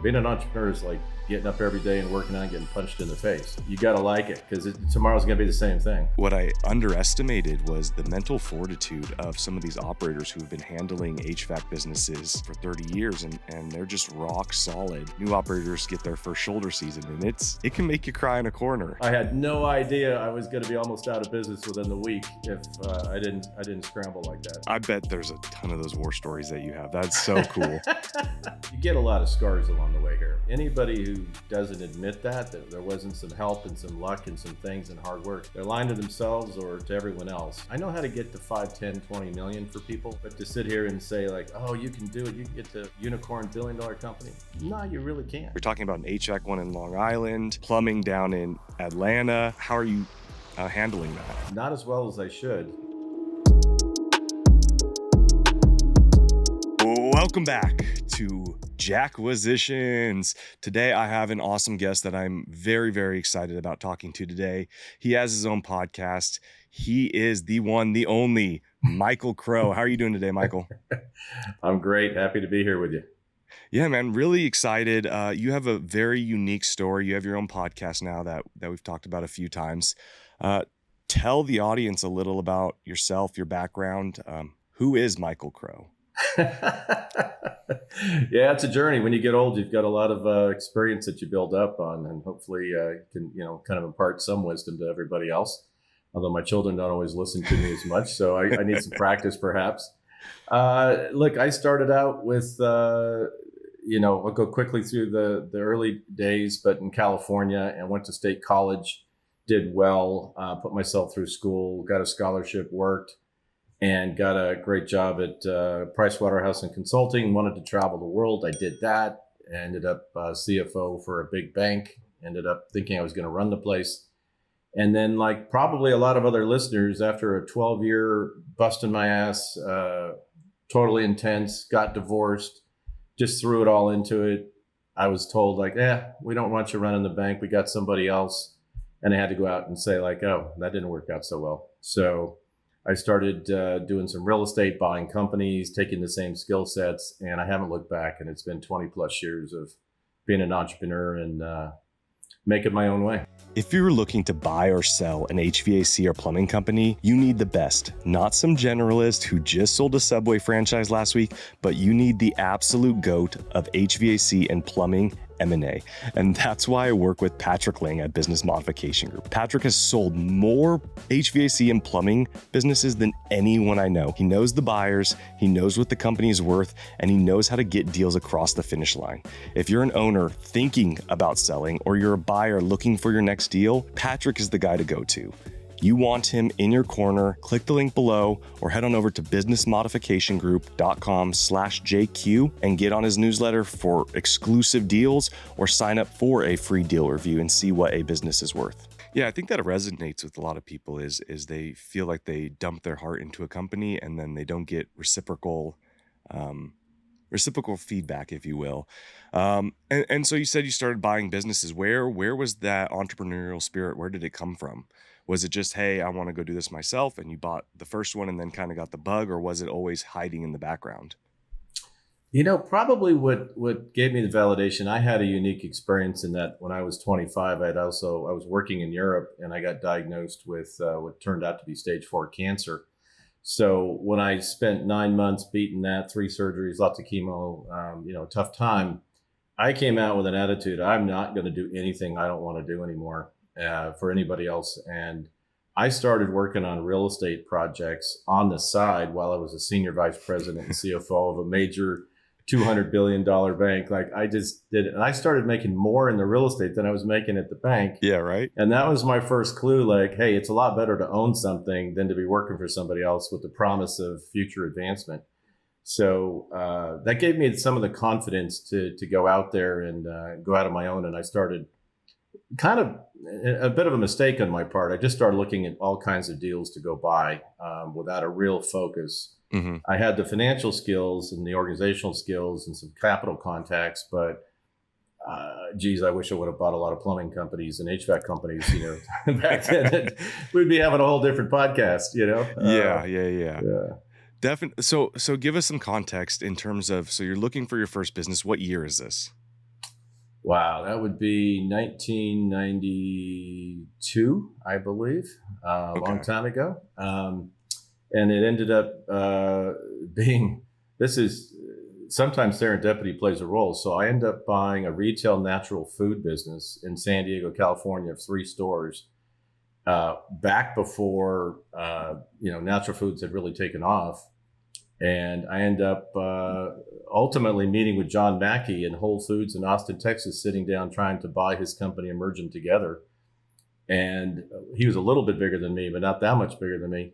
Being an entrepreneur is like getting up every day and working on getting punched in the face. You got to like it because tomorrow's going to be the same thing. What I underestimated was the mental fortitude of some of these operators who've been handling HVAC businesses for 30 years and they're just rock solid. New operators get their first shoulder season and it can make you cry in a corner. I had no idea I was going to be almost out of business within the week if I didn't scramble like that. I bet there's a ton of those war stories that you have. That's so cool. You get a lot of scars along the way here. Anybody who doesn't admit that there wasn't some help and some luck and some things and hard work, they're lying to themselves or to everyone else. I know how to get to 5, 10, 20 million for people, but to sit here and say like, oh, you can do it, you can get to unicorn $1 billion company. No, you really can't. We're talking about an HVAC one in Long Island, plumbing down in Atlanta. How are you handling that? Not as well as I should. Welcome back to JackQuisitions. Today I have an awesome guest that I'm very, very excited about talking to today. He has his own podcast. He is the one, the only Michael Crow. How are you doing today, Michael? I'm great. Happy to be here with you. Yeah, man, really excited. You have a very unique story. You have your own podcast now that we've talked about a few times. Tell the audience a little about yourself, your background. Who is Michael Crow? Yeah, it's a journey. When you get old, you've got a lot of experience that you build up on, and hopefully you can, kind of impart some wisdom to everybody else. Although my children don't always listen to me as much, so I need some practice, perhaps. Look, I started out with, I'll go quickly through the early days, but in California, and went to state college, did well, put myself through school, got a scholarship, worked, and got a great job at Pricewaterhouse and Consulting. Wanted to travel the world. I did that. Ended up CFO for a big bank. Ended up thinking I was going to run the place. And then, like probably a lot of other listeners, after a 12-year busting my ass, totally intense, got divorced, just threw it all into it. I was told like, we don't want you running the bank. We got somebody else. And I had to go out and say like, oh, that didn't work out so well. So I started doing some real estate, buying companies, taking the same skill sets, and I haven't looked back. And it's been 20 plus years of being an entrepreneur and making my own way. If you're looking to buy or sell an HVAC or plumbing company, you need the best, not some generalist who just sold a Subway franchise last week, but you need the absolute GOAT of HVAC and plumbing M&A. And that's why I work with Patrick Lang at Business Modification Group. Patrick has sold more HVAC and plumbing businesses than anyone I know. He knows the buyers, he knows what the company is worth, and he knows how to get deals across the finish line. If you're an owner thinking about selling or you're a buyer looking for your next deal, Patrick is the guy to go to. You want him in your corner, click the link below or head on over to businessmodificationgroup.com/JQ and get on his newsletter for exclusive deals or sign up for a free deal review and see what a business is worth. Yeah, I think that resonates with a lot of people is they feel like they dump their heart into a company and then they don't get reciprocal feedback, if you will. And so you said you started buying businesses. Where was that entrepreneurial spirit? Where did it come from? Was it just, hey, I want to go do this myself, and you bought the first one and then kind of got the bug, or was it always hiding in the background? Probably what gave me the validation, I had a unique experience in that when I was 25, I was working in Europe and I got diagnosed with what turned out to be stage 4 cancer. So when I spent 9 months beating that, 3 surgeries, lots of chemo, tough time, I came out with an attitude, I'm not going to do anything I don't want to do anymore for anybody else. And I started working on real estate projects on the side while I was a senior vice president and CFO of a major $200 billion bank. Like I just did it. And I started making more in the real estate than I was making at the bank. Yeah, right. And that was my first clue. Like, hey, it's a lot better to own something than to be working for somebody else with the promise of future advancement. So that gave me some of the confidence to go out there and go out on my own. And I started kind of a bit of a mistake on my part. I just started looking at all kinds of deals to go buy without a real focus. Mm-hmm. I had the financial skills and the organizational skills and some capital contacts, but I wish I would have bought a lot of plumbing companies and HVAC companies, back then. We'd be having a whole different podcast, Yeah. Definitely. So give us some context in terms of, so you're looking for your first business. What year is this? Wow, that would be 1992, I believe, a long Okay. time ago. And it ended up being, this is sometimes serendipity plays a role. So I ended up buying a retail natural food business in San Diego, California, of 3 stores back before natural foods had really taken off. And I end up ultimately meeting with John Mackey in Whole Foods in Austin, Texas, sitting down trying to buy his company and merge them together. And he was a little bit bigger than me, but not that much bigger than me.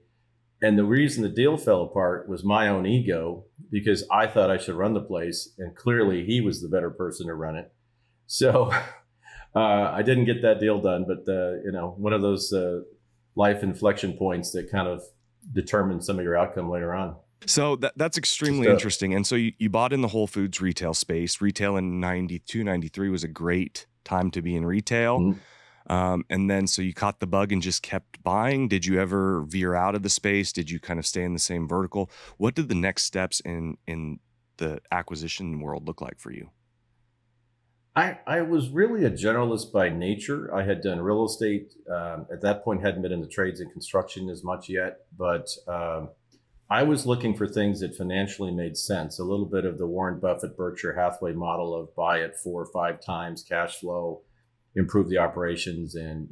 And the reason the deal fell apart was my own ego, because I thought I should run the place, and clearly he was the better person to run it. So I didn't get that deal done, but one of those life inflection points that kind of determine some of your outcome later on. So that's extremely interesting. And so you bought in the Whole Foods retail space. Retail in 92, 93 was a great time to be in retail. Mm-hmm. And then so you caught the bug and just kept buying. Did you ever veer out of the space? Did you kind of stay in the same vertical? What did the next steps in the acquisition world look like for you? I was really a generalist by nature. I had done real estate. At that point, hadn't been in the trades and construction as much yet, but I was looking for things that financially made sense. A little bit of the Warren Buffett, Berkshire Hathaway model of buy it 4 or 5 times cash flow, improve the operations, and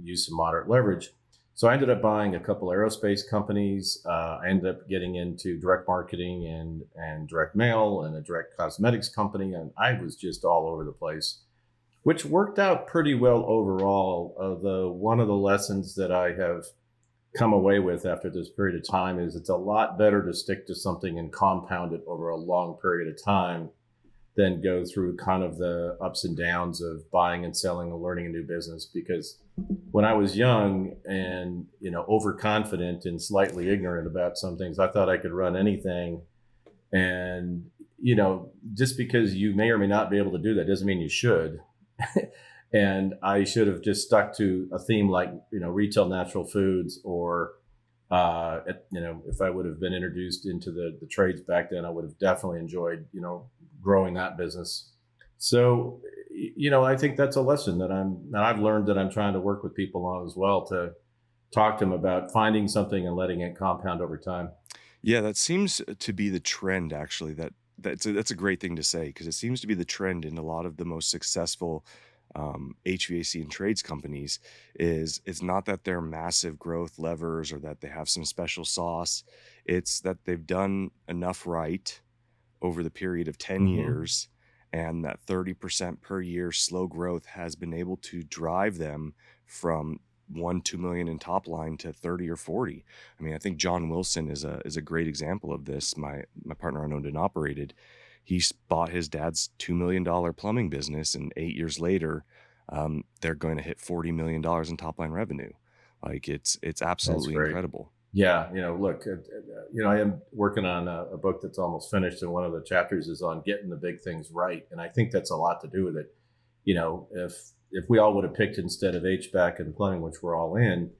use some moderate leverage. So I ended up buying a couple aerospace companies. I ended up getting into direct marketing and direct mail and a direct cosmetics company, and I was just all over the place, which worked out pretty well overall. One of the lessons that I have come away with after this period of time is it's a lot better to stick to something and compound it over a long period of time than go through kind of the ups and downs of buying and selling and learning a new business. Because when I was young and overconfident and slightly ignorant about some things, I thought I could run anything. And just because you may or may not be able to do that doesn't mean you should. And I should have just stuck to a theme like retail natural foods, or if I would have been introduced into the trades back then, I would have definitely enjoyed growing that business. So I think that's a lesson that I've learned, that I'm trying to work with people on as well, to talk to them about finding something and letting it compound over time. Yeah, that seems to be the trend, actually. That's a great thing to say, because it seems to be the trend in a lot of the most successful HVAC and trades companies. Is it's not that they're massive growth levers or that they have some special sauce. It's that they've done enough right over the period of 10 Mm-hmm. years, and that 30% per year slow growth has been able to drive them from 1-2 million in top line to 30 or 40. I mean, I think John Wilson is a great example of this. My partner I owned and operated. He bought his dad's $2 million plumbing business, and 8 years later, they're going to hit $40 million in top line revenue. Like it's That's absolutely great. incredible. Yeah, look, I am working on a book that's almost finished, and one of the chapters is on getting the big things right, and I think that's a lot to do with it. If we all would have picked, instead of HVAC and plumbing, which we're all in,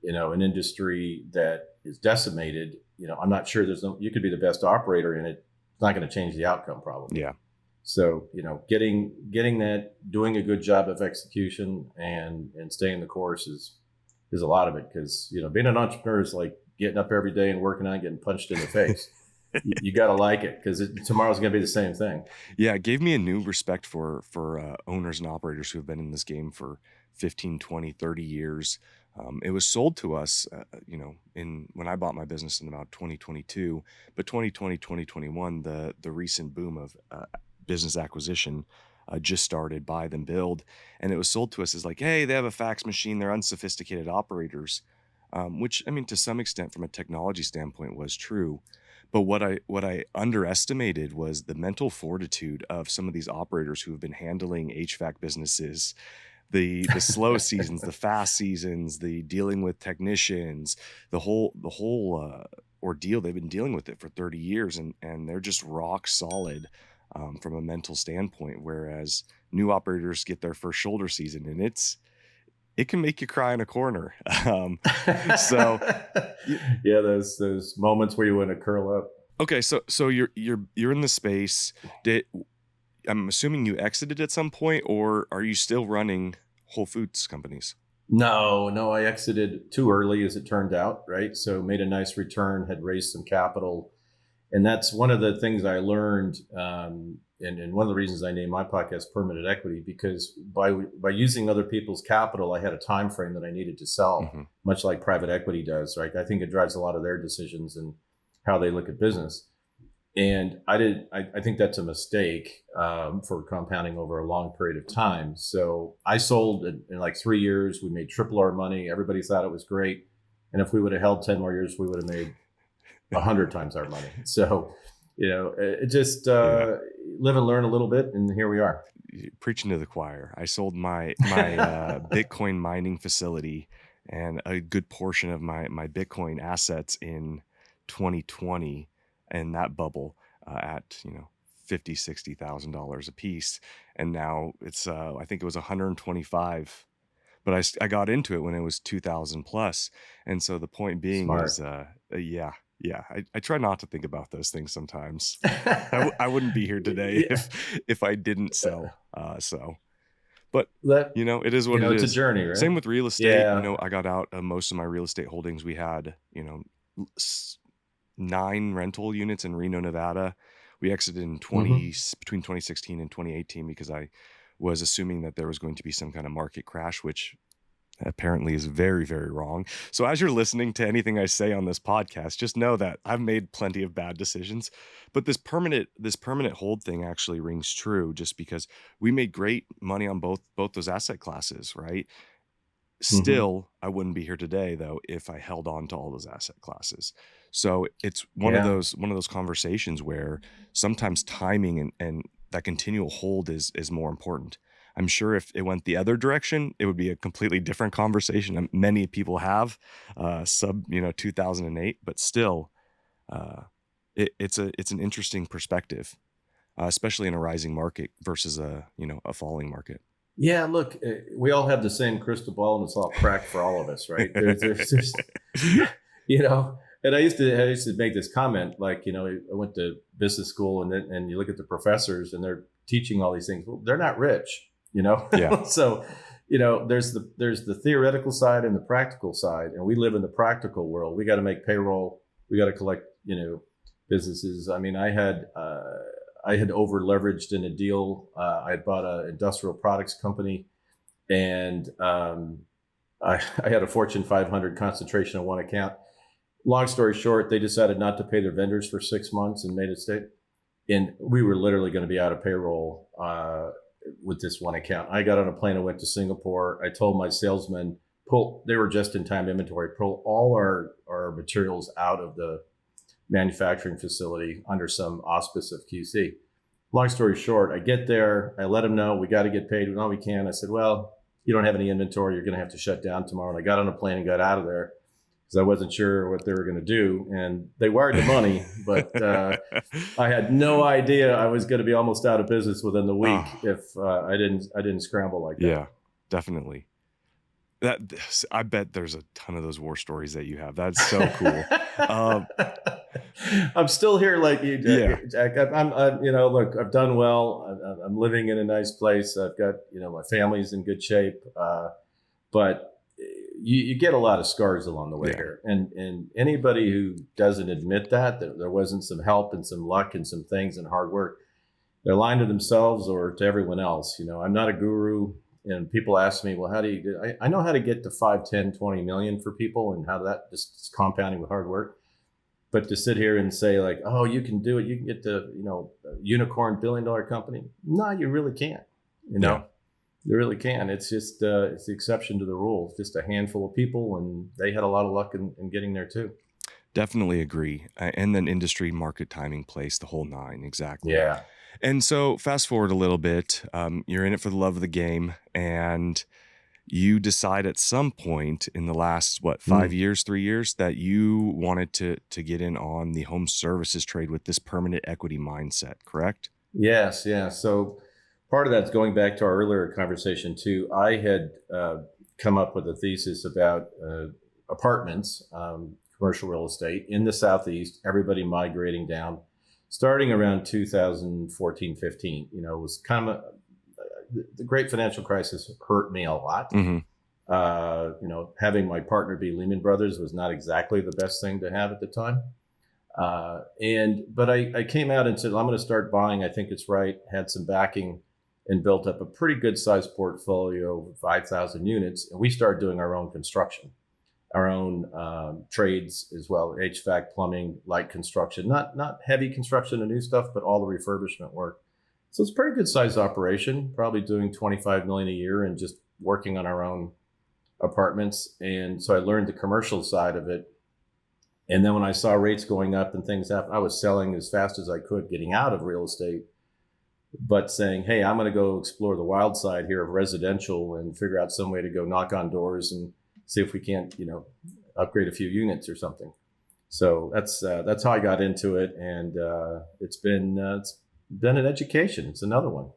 an industry that is decimated, I'm not sure you could be the best operator in it. It's not going to change the outcome, probably. Yeah. So, getting that, doing a good job of execution and staying the course is a lot of it. Because, being an entrepreneur is like getting up every day and working on getting punched in the face. You got to like it, because tomorrow's going to be the same thing. Yeah, it gave me a new respect for owners and operators who have been in this game for 15, 20, 30 years. It was sold to us, when I bought my business in about 2022, but 2020, 2021, the recent boom of business acquisition just started, buy then build. And it was sold to us as like, hey, they have a fax machine, they're unsophisticated operators, which, I mean, to some extent from a technology standpoint was true. But what I underestimated was the mental fortitude of some of these operators who have been handling HVAC businesses, the slow seasons, the fast seasons, the dealing with technicians, the whole ordeal. They've been dealing with it for 30 years, and they're just rock solid from a mental standpoint. Whereas new operators get their first shoulder season, and it can make you cry in a corner. So yeah, those moments where you want to curl up. okay, so you're in the space. I'm assuming you exited at some point, or are you still running Whole Foods companies? No, I exited too early, as it turned out, right? So made a nice return, had raised some capital. And that's one of the things I learned. And one of the reasons I named my podcast Permanent Equity, because by using other people's capital, I had a time frame that I needed to sell, much like private equity does, right? I think it drives a lot of their decisions and how they look at business. And I think that's a mistake for compounding over a long period of time. So I sold in like 3 years. We made triple our money. Everybody thought it was great. And if we would have held 10 more years, we would have made 100 times our money. So, it just live and learn a little bit. And here we are. Preaching to the choir. I sold my Bitcoin mining facility and a good portion of my Bitcoin assets in 2020 and that bubble at $50,000-$60,000 a piece, and now it's I think it was 125, but I got into it when it was 2,000 plus, and so the point being Smart. is I try not to think about those things sometimes. I wouldn't be here today if I didn't sell. But it is what it is. It's a journey, right? Same with real estate. Yeah. I got out of most of my real estate holdings. We had 9 rental units in Reno, Nevada. We exited in between 2016 and 2018 because I was assuming that there was going to be some kind of market crash, which apparently is very, very wrong. So as you're listening to anything I say on this podcast, just know that I've made plenty of bad decisions, but this permanent hold thing actually rings true, just because we made great money on both those asset classes, right? Still, I wouldn't be here today though if I held on to all those asset classes. So it's one of those conversations where sometimes timing and that continual hold is more important. I'm sure if it went the other direction, it would be a completely different conversation. Many people have sub 2008, but still, it's an interesting perspective, especially in a rising market versus a falling market. Yeah, look, we all have the same crystal ball, and it's all cracked for all of us, right? There's just, and I used to make this comment, like, I went to business school, and you look at the professors, and they're teaching all these things. Well, they're not rich, Yeah. So, there's the theoretical side and the practical side, and we live in the practical world. We got to make payroll. We got to collect, businesses. I mean, I had over leveraged in a deal. I had bought an industrial products company, and I had a Fortune 500 concentration on one account. Long story short, they decided not to pay their vendors for 6 months and made a mistake. And we were literally going to be out of payroll with this one account. I got on a plane and went to Singapore. I told my salesmen, they were just in time inventory, pull all our materials out of the manufacturing facility under some auspice of QC. Long story short, I get there, I let them know we got to get paid. No, we can. I said, well, you don't have any inventory. You're going to have to shut down tomorrow. And I got on a plane and got out of there because I wasn't sure what they were going to do. And they wired the money, but I had no idea I was going to be almost out of business within the week if I didn't scramble like that. Yeah, definitely. I bet there's a ton of those war stories that you have. That's so cool. I'm still here like you, Jack. I'm look, I've done well. I'm living in a nice place. I've got, my family's in good shape. But you get a lot of scars along the way here. And anybody who doesn't admit that there wasn't some help and some luck and some things and hard work, they're lying to themselves or to everyone else. I'm not a guru. And people ask me, well, how do you do it? I know how to get to 5, 10, 20 million for people and how that just is compounding with hard work. But to sit here and say like, oh, you can do it. You can get to, a unicorn $1 billion company. No, you really can't. You really can. It's just, it's the exception to the rule. It's just a handful of people, and they had a lot of luck in getting there too. Definitely agree. And then industry, market, timing, place, the whole 9. Exactly. Yeah. And so fast forward a little bit, you're in it for the love of the game, and you decide at some point in the last, 3 years, that you wanted to get in on the home services trade with this permanent equity mindset, correct? Yes. Yeah. So part of that's going back to our earlier conversation too. I had come up with a thesis about apartments, commercial real estate in the Southeast, everybody migrating down starting around 2014, 15. It was kind of the great financial crisis hurt me a lot. Mm-hmm. Having my partner be Lehman Brothers was not exactly the best thing to have at the time. But I came out and said, I'm going to start buying. I think it's right. Had some backing and built up a pretty good sized portfolio of 5,000 units. And we started doing our own construction, our own trades as well, HVAC, plumbing, light construction, not heavy construction and new stuff, but all the refurbishment work. So it's a pretty good sized operation, probably doing 25 million a year and just working on our own apartments. And so I learned the commercial side of it. And then when I saw rates going up and things happen, I was selling as fast as I could, getting out of real estate, but saying, hey, I'm going to go explore the wild side here of residential and figure out some way to go knock on doors and see if we can't, upgrade a few units or something. So that's how I got into it. And it's been an education. It's another one.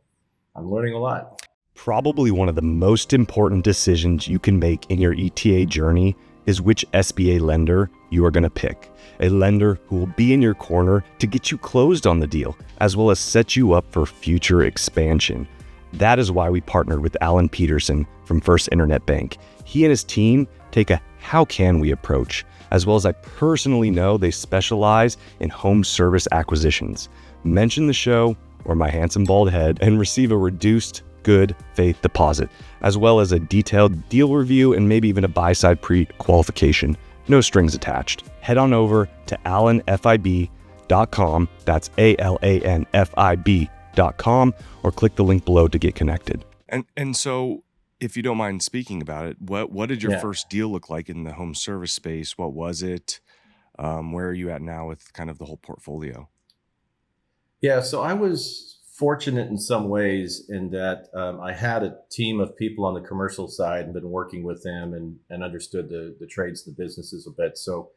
I'm learning a lot. Probably one of the most important decisions you can make in your ETA journey is which SBA lender you are going to pick. A lender who will be in your corner to get you closed on the deal, as well as set you up for future expansion. That is why we partnered with Alan Peterson from First Internet Bank. He and his team take a how can we approach, as well as I personally know they specialize in home service acquisitions. Mention the show or my handsome bald head and receive a reduced good faith deposit, as well as a detailed deal review and maybe even a buy-side pre-qualification. No strings attached. Head on over to alanfib.com. That's alanfib.com, or click the link below to get connected. And so, if you don't mind speaking about it, what did your first deal look like in the home service space? What was it? Where are you at now with kind of the whole portfolio? Yeah, so I was fortunate in some ways in that I had a team of people on the commercial side and been working with them and understood the trades, the businesses a bit. So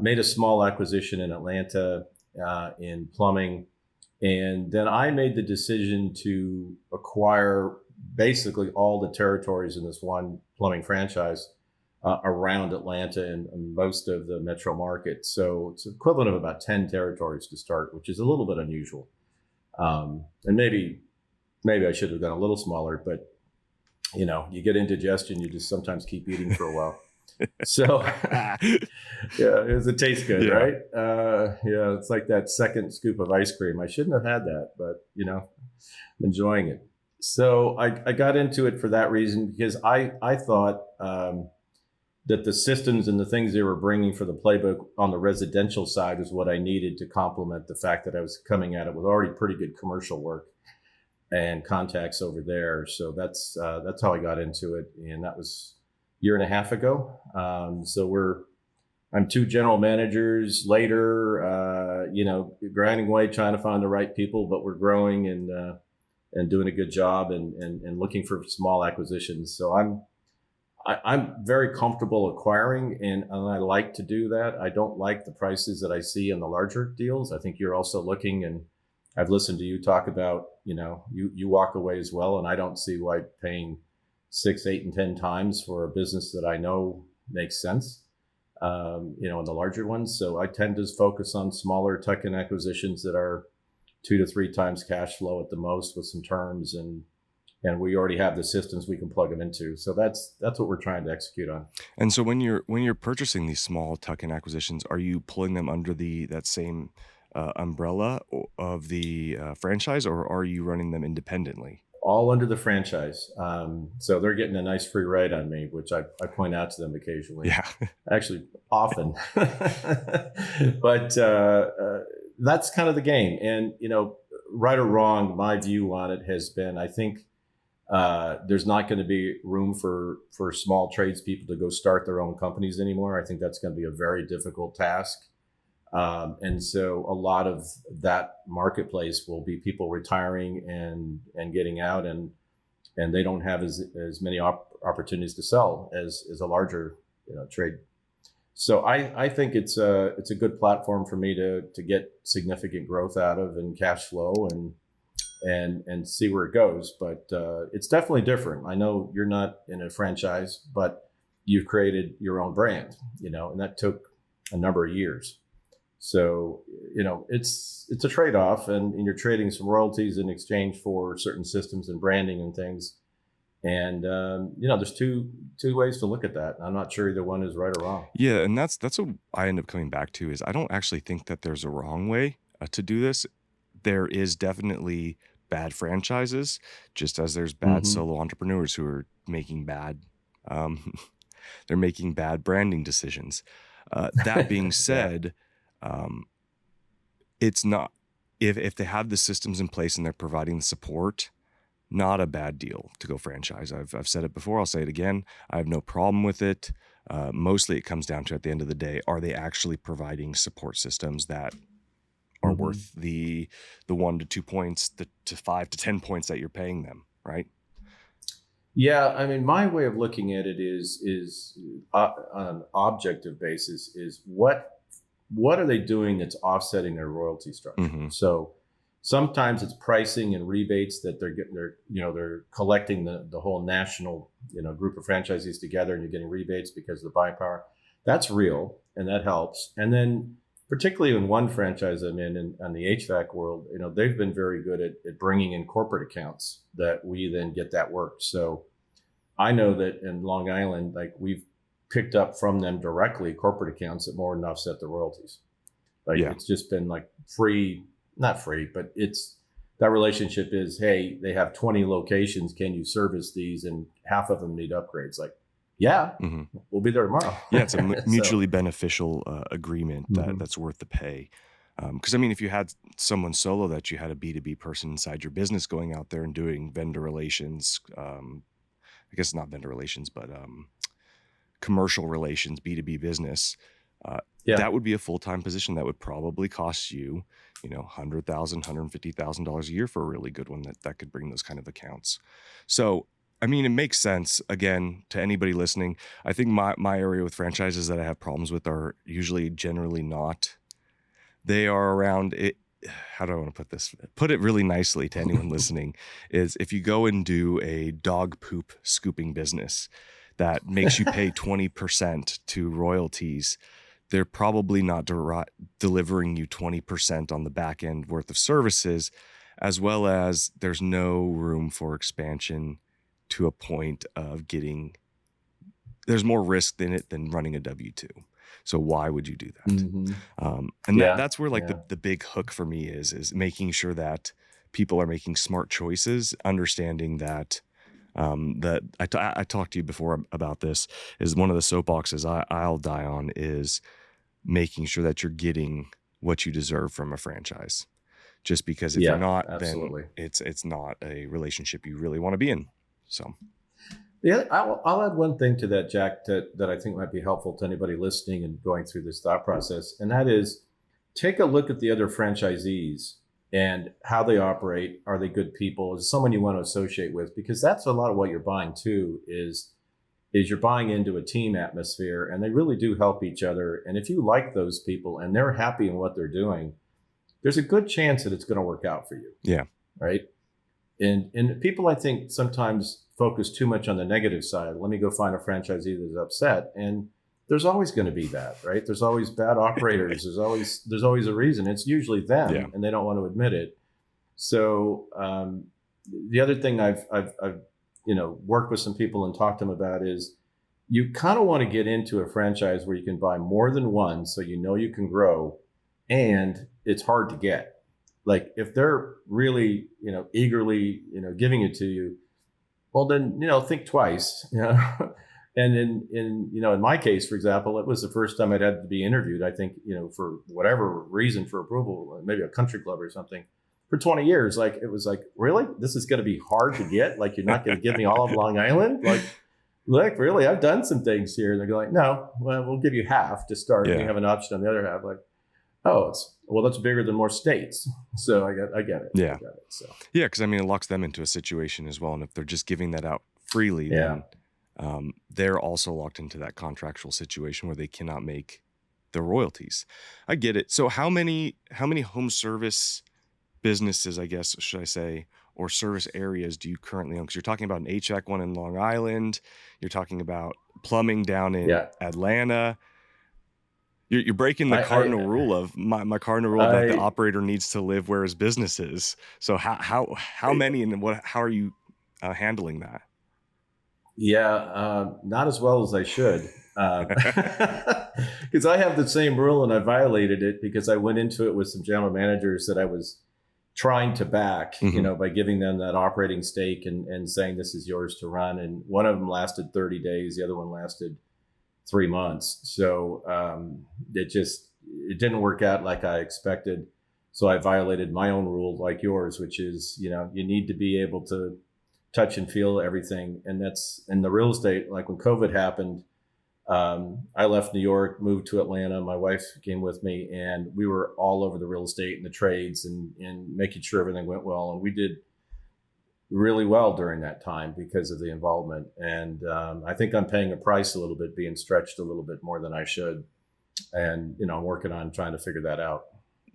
made a small acquisition in Atlanta in plumbing. And then I made the decision to acquire basically all the territories in this one plumbing franchise around Atlanta and most of the metro market. So it's equivalent of about 10 territories to start, which is a little bit unusual. And maybe I should have gone a little smaller, but you get indigestion, you just sometimes keep eating for a while. So it tastes good, right? It's like that second scoop of ice cream. I shouldn't have had that, but I'm enjoying it. So I got into it for that reason, because I thought that the systems and the things they were bringing for the playbook on the residential side is what I needed to complement the fact that I was coming at it with already pretty good commercial work and contacts over there. So that's how I got into it, and that was a year and a half ago. I'm two general managers later, grinding away trying to find the right people, but we're growing and doing a good job and looking for small acquisitions. So I'm very comfortable acquiring, and I like to do that. I don't like the prices that I see in the larger deals. I think you're also looking, and I've listened to you talk about, you walk away as well, and I don't see why paying 6, 8, and 10 times for a business that I know makes sense, in the larger ones. So I tend to focus on smaller tuck-in acquisitions that are 2 to 3 times cash flow at the most with some terms, and we already have the systems we can plug them into. So that's what we're trying to execute on. And so when you're purchasing these small tuck-in acquisitions, are you pulling them under that same umbrella of the franchise, or are you running them independently? All under the franchise. So they're getting a nice free ride on me, which I point out to them occasionally. Yeah. Actually, often. But that's kind of the game. And, right or wrong, my view on it has been, I think, there's not going to be room for small tradespeople to go start their own companies anymore. I think that's going to be a very difficult task. And so a lot of that marketplace will be people retiring and getting out, and they don't have as many opportunities to sell as a larger trade. So I think it's a good platform for me to get significant growth out of and cash flow and see where it goes. But it's definitely different. I know you're not in a franchise, but you've created your own brand, and that took a number of years. So, it's a trade-off, and you're trading some royalties in exchange for certain systems and branding and things. And there's two ways to look at that. I'm not sure either one is right or wrong. Yeah, and that's what I end up coming back to is I don't actually think that there's a wrong way to do this. There is definitely bad franchises, just as there's bad Hmm. solo entrepreneurs who are making um, they're making bad branding decisions. That being Yeah. said, um, it's not if they have the systems in place and they're providing the support, not a bad deal to go franchise. I've said it before. I'll say it again. I have no problem with it. Mostly, it comes down to at the end of the day, are they actually providing support systems that are Hmm. worth the 1 to 2 points, the to 5 to 10 points that you're paying them, right? Yeah, I mean, my way of looking at it is on an objective basis is what are they doing that's offsetting their royalty structure? Mm-hmm. So sometimes it's pricing and rebates that they're collecting the whole national group of franchisees together, and you're getting rebates because of the buying power. That's real, and that helps. And then particularly in one franchise I'm in on the HVAC world, they've been very good at bringing in corporate accounts that we then get that work. So I know that in Long Island, like we've picked up from them directly corporate accounts that more than offset the royalties. Like Yeah. it's just been like free, not free, but it's that relationship is, hey, they have 20 locations. Can you service these? And half of them need upgrades. Like, yeah, Mm-hmm. we'll be there tomorrow. Yeah, it's a So, mutually beneficial agreement mhm. that's worth the pay. Because I mean, if you had someone solo that you had a B2B person inside your business going out there and doing vendor relations, I guess not vendor relations, but commercial relations, B2B business, uh, Yeah. that would be a full-time position that would probably cost you, $100,000, $150,000 a year for a really good one that could bring those kind of accounts. So, I mean, it makes sense again to anybody listening. I think my area with franchises that I have problems with are usually generally not. They are around it. How do I want to put this? Put it really nicely to anyone listening is if you go and do a dog poop scooping business that makes you pay 20% to royalties, they're probably not delivering you 20% on the back end worth of services, as well as there's no room for expansion to a point of there's more risk in it than running a W-2. So why would you do that? Hmm. And Yeah. that's where like Yeah. the big hook for me is making sure that people are making smart choices, understanding that that I talked to you before about this is one of the soapboxes I'll die on is making sure that you're getting what you deserve from a franchise. Just because if you're Yeah. not, then Absolutely. it's not a relationship you really want to be in. So Yeah, I'll add one thing to that, Jack, that I think might be helpful to anybody listening and going through this thought process, and that is take a look at the other franchisees and how they operate. Are they good people? Is it someone you want to associate with? Because that's a lot of what you're buying too. Is you're buying into a team atmosphere, and they really do help each other. And if you like those people and they're happy in what they're doing, there's a good chance that it's going to work out for you, yeah, right? And people I think sometimes focus too much on the negative side. Let me go find a franchisee that's upset, and there's always going to be that, right? There's always bad operators. There's always a reason. It's usually yeah, them, and they don't want to admit it. So the other thing I've worked with some people and talked to them about is you kind of want to get into a franchise where you can buy more than one, so you can grow, and it's hard to get. Like if they're really eagerly giving it to you, well then think twice. And in my case, for example, it was the first time I'd had to be interviewed, I think, for whatever reason, for approval, maybe a country club or something, for 20 years. Like it was like, really, this is going to be hard to get? Like you're not going to give me all of Long Island? Like, look, really, I've done some things here. And they're like, no, well, we'll give you half to start, and you yeah. have an option on the other half. Like, oh, that's bigger than more states. So I Yeah. get it. So Yeah, because I mean, it locks them into a situation as well. And if they're just giving that out freely, yeah. then they're also locked into that contractual situation where they cannot make the royalties. I get it. So how many home service businesses, I guess, should I say, or service areas do you currently own? Because you're talking about an HVAC one in Long Island. You're talking about plumbing down in Yeah. Atlanta. You're breaking the cardinal rule of my cardinal rule that the operator needs to live where his business is. So how many and how are you handling that? Yeah, not as well as I should. Because I have the same rule and I violated it because I went into it with some general managers that I was trying to back, by giving them that operating stake and saying this is yours to run. And one of them lasted 30 days, the other one lasted 3 months. So it didn't work out like I expected. So I violated my own rule, like yours, which is, you need to be able to touch and feel everything. And that's in the real estate. Like when COVID happened, I left New York, moved to Atlanta. My wife came with me, and we were all over the real estate and the trades and making sure everything went well. And we did really well during that time because of the involvement. And I think I'm paying a price a little bit, being stretched a little bit more than I should. And, I'm working on trying to figure that out.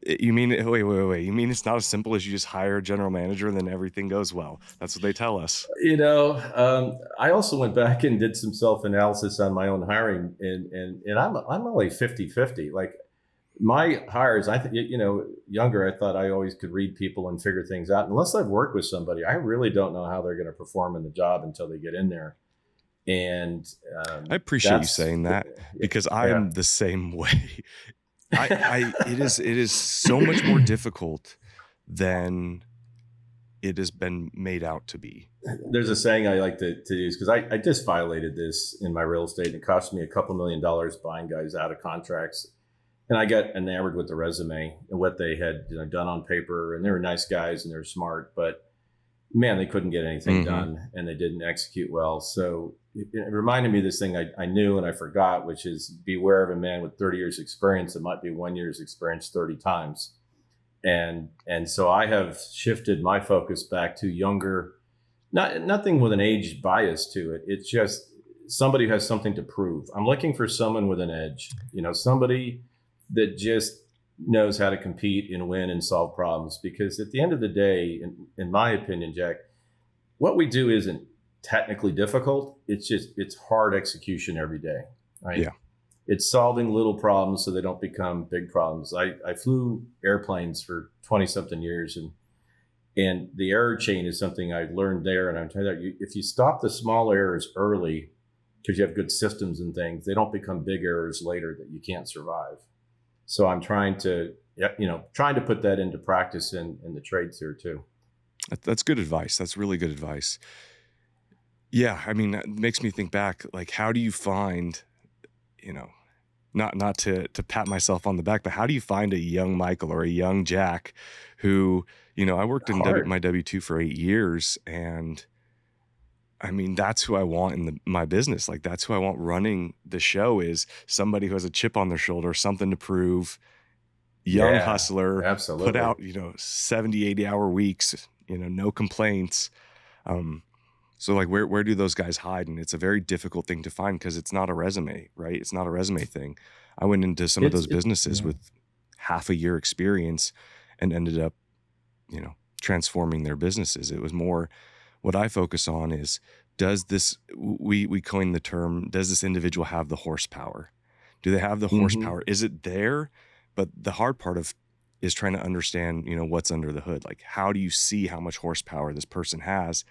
You mean, wait. You mean it's not as simple as you just hire a general manager and then everything goes well? That's what they tell us. I also went back and did some self-analysis on my own hiring, and I'm only 50-50. Like my hires, I think, younger, I thought I always could read people and figure things out. Unless I've worked with somebody, I really don't know how they're going to perform in the job until they get in there. And I appreciate you saying that, because I am the same way. It is so much more difficult than it has been made out to be. There's a saying I like to use, because I just violated this in my real estate, and it cost me a couple $1 million buying guys out of contracts. And I got enamored with the resume and what they had done on paper, and they were nice guys and they're smart, but man, they couldn't get anything done, and they didn't execute well. So it reminded me of this thing I knew and I forgot, which is beware of a man with 30 years experience that might be 1 year's experience 30 times. And so I have shifted my focus back to younger, nothing with an age bias to it. It's just somebody who has something to prove. I'm looking for someone with an edge, somebody that just knows how to compete and win and solve problems. Because at the end of the day, in my opinion, Jack, what we do isn't technically difficult. It's hard execution every day, right? Yeah. It's solving little problems so they don't become big problems. I flew airplanes for 20 something years, and the error chain is something I learned there. And I'm telling you, if you stop the small errors early, because you have good systems and things, they don't become big errors later that you can't survive. So I'm trying to put that into practice in the trades here too. That's good advice. That's really good advice. Yeah. I mean, that makes me think back, like, how do you find, not to pat myself on the back, but how do you find a young Michael or a young Jack who, I worked in my W-2 for 8 years, and I mean, that's who I want in my business. Like, that's who I want running the show, is somebody who has a chip on their shoulder, something to prove, young hustler, absolutely. Put out, 70, 80 hour weeks, no complaints. So like, where do those guys hide? And it's a very difficult thing to find, because it's not a resume, right? It's not a resume thing. I went into some of those businesses with half a year experience and ended up, transforming their businesses. It was more, what I focus on is, we coined the term, does this individual have the horsepower? Do they have the horsepower? Is it there? But the hard part is trying to understand, what's under the hood. Like, how do you see how much horsepower this person has?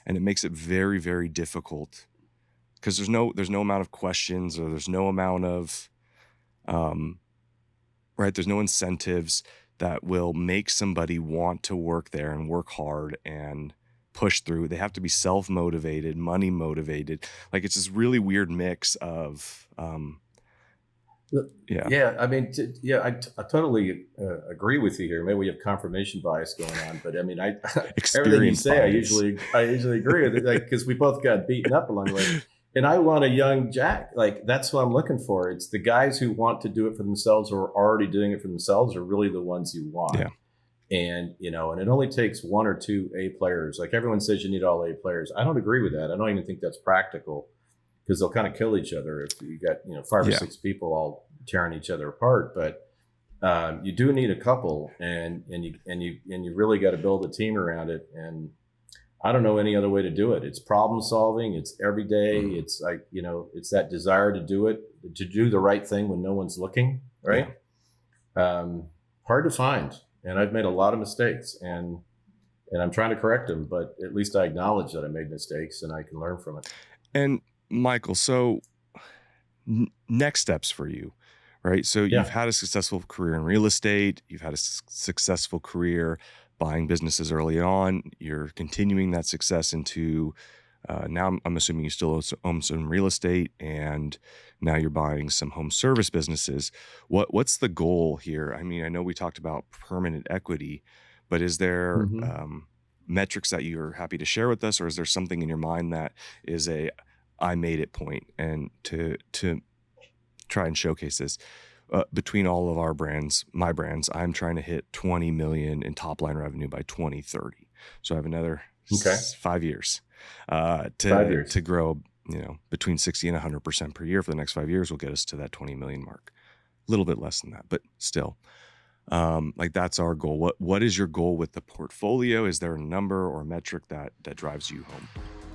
And it makes it very, very difficult, because there's no amount of questions, or there's no amount of, there's no incentives that will make somebody want to work there and work hard and push through. They have to be self-motivated, money motivated. Like, it's this really weird mix of, I mean, I totally agree with you here. Maybe we have confirmation bias going on, but I mean, everything you say, I usually agree with it, like, because we both got beaten up along the way. And I want a young Jack. Like, that's what I'm looking for. It's the guys who want to do it for themselves, or are already doing it for themselves, are really the ones you want. Yeah. And, and it only takes 1 or 2 A players. Like, everyone says you need all A players. I don't agree with that. I don't even think that's practical, because they'll kind of kill each other if you got, 5 or 6 people all tearing each other apart. But you do need a couple, and you really got to build a team around it. And I don't know any other way to do it. It's problem solving. It's every day. It's like, it's that desire to do it, to do the right thing when no one's looking, right? Hard to find. And I've made a lot of mistakes, and I'm trying to correct them, but at least I acknowledge that I made mistakes and I can learn from it. And Michael, so next steps for you, right? So you've had a successful career in real estate. You've had a successful career buying businesses early on. You're continuing that success into now I'm assuming you still own some real estate, and now you're buying some home service businesses. What's the goal here? I mean, I know we talked about permanent equity, but is there metrics that you're happy to share with us, or is there something in your mind that is I made it point, and to try and showcase this between all of our brands, my brands, I'm trying to hit 20 million in top line revenue by 2030. So I have another 5 years to grow, between 60 and 100% per year for the next 5 years will get us to that 20 million mark. A little bit less than that, but still, that's our goal. What is your goal with the portfolio? Is there a number or a metric that drives you home?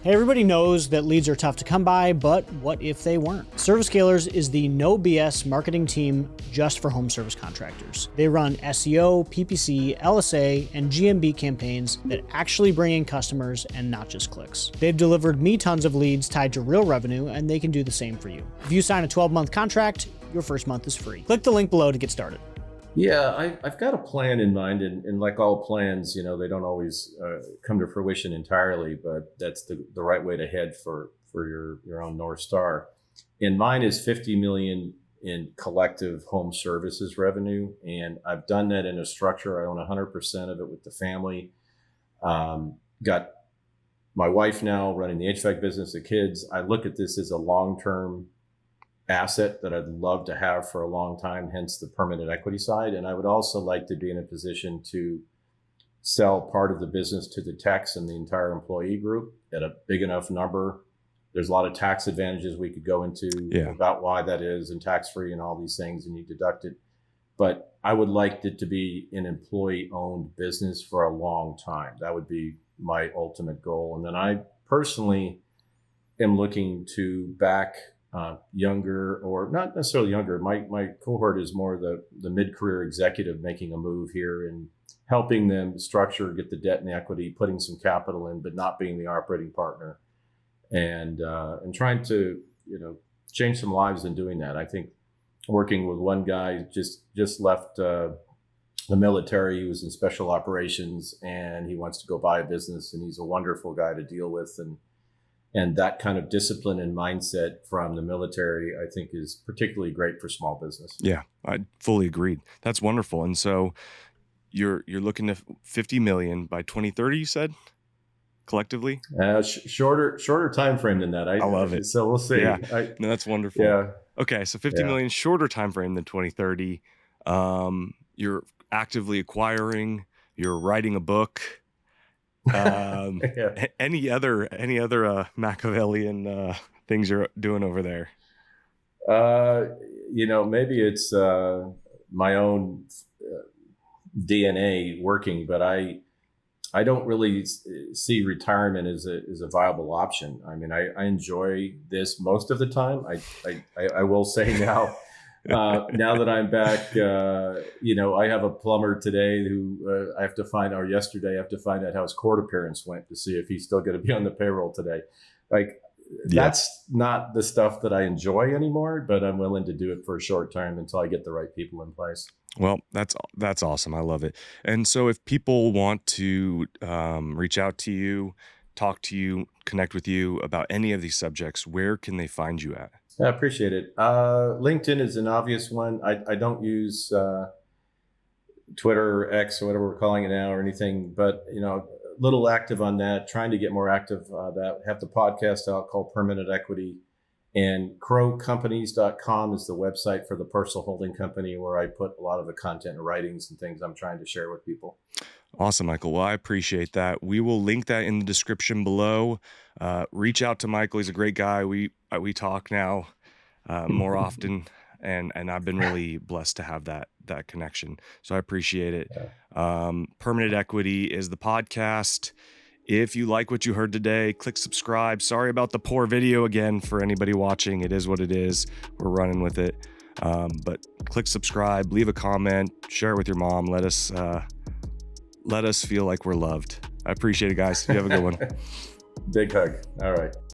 Hey, everybody knows that leads are tough to come by, but what if they weren't? ServiceScalers is the no BS marketing team just for home service contractors. They run SEO, PPC, LSA, and GMB campaigns that actually bring in customers and not just clicks. They've delivered me tons of leads tied to real revenue, and they can do the same for you. If you sign a 12-month contract, your first month is free. Click the link below to get started. Yeah, I've got a plan in mind, and like all plans, they don't always come to fruition entirely, but that's the right way to head for your own North Star. And mine is 50 million in collective home services revenue, and I've done that in a structure. I own 100% of it with the family. Got my wife now running the HVAC business, the kids. I look at this as a long-term asset that I'd love to have for a long time, hence the permanent equity side. And I would also like to be in a position to sell part of the business to the techs and the entire employee group at a big enough number. There's a lot of tax advantages we could go into about why that is, and tax-free and all these things, and you deduct it. But I would like it to be an employee-owned business for a long time. That would be my ultimate goal. And then I personally am looking to back younger, or not necessarily younger. My cohort is more the mid-career executive making a move here and helping them structure, get the debt and equity, putting some capital in, but not being the operating partner, and trying to change some lives in doing that. I think working with one guy just left the military. He was in special operations, and he wants to go buy a business, and he's a wonderful guy to deal with, and that kind of discipline and mindset from the military, I think, is particularly great for small business. Yeah, I fully agreed. That's wonderful. And so you're looking at 50 million by 2030, you said, collectively? Shorter time frame than that. I love it. So we'll see. Yeah. No, that's wonderful. Yeah. Okay, so 50 million shorter time frame than 2030. You're actively acquiring. You're writing a book. Any other Machiavellian things you're doing over there? Maybe it's my own DNA working, but I don't really see retirement as a viable option. I mean, I enjoy this most of the time. I will say now. Now that I'm back, I have a plumber today who I have to find, or yesterday I have to find out how his court appearance went to see if he's still going to be on the payroll today. That's not the stuff that I enjoy anymore, but I'm willing to do it for a short time until I get the right people in place. Well, that's awesome. I love it. And so if people want to reach out to you, talk to you, connect with you about any of these subjects, where can they find you at? I appreciate it. LinkedIn is an obvious one. I don't use Twitter or X or whatever we're calling it now or anything, but a little active on that, trying to get more active. That have the podcast out called Permanent Equity, and crowcompanies.com is the website for the personal holding company, where I put a lot of the content and writings and things I'm trying to share with people. Awesome, Michael. Well, I appreciate that. We will link that in the description below. Reach out to Michael. He's a great guy. We talk now more often, and I've been really blessed to have that connection. So I appreciate it. Permanent Equity is the podcast. If you like what you heard today, click subscribe. Sorry about the poor video again for anybody watching. It is what it is. We're running with it. But click subscribe, leave a comment, share it with your mom. Let us feel like we're loved. I appreciate it, guys. You have a good one. Big hug. All right.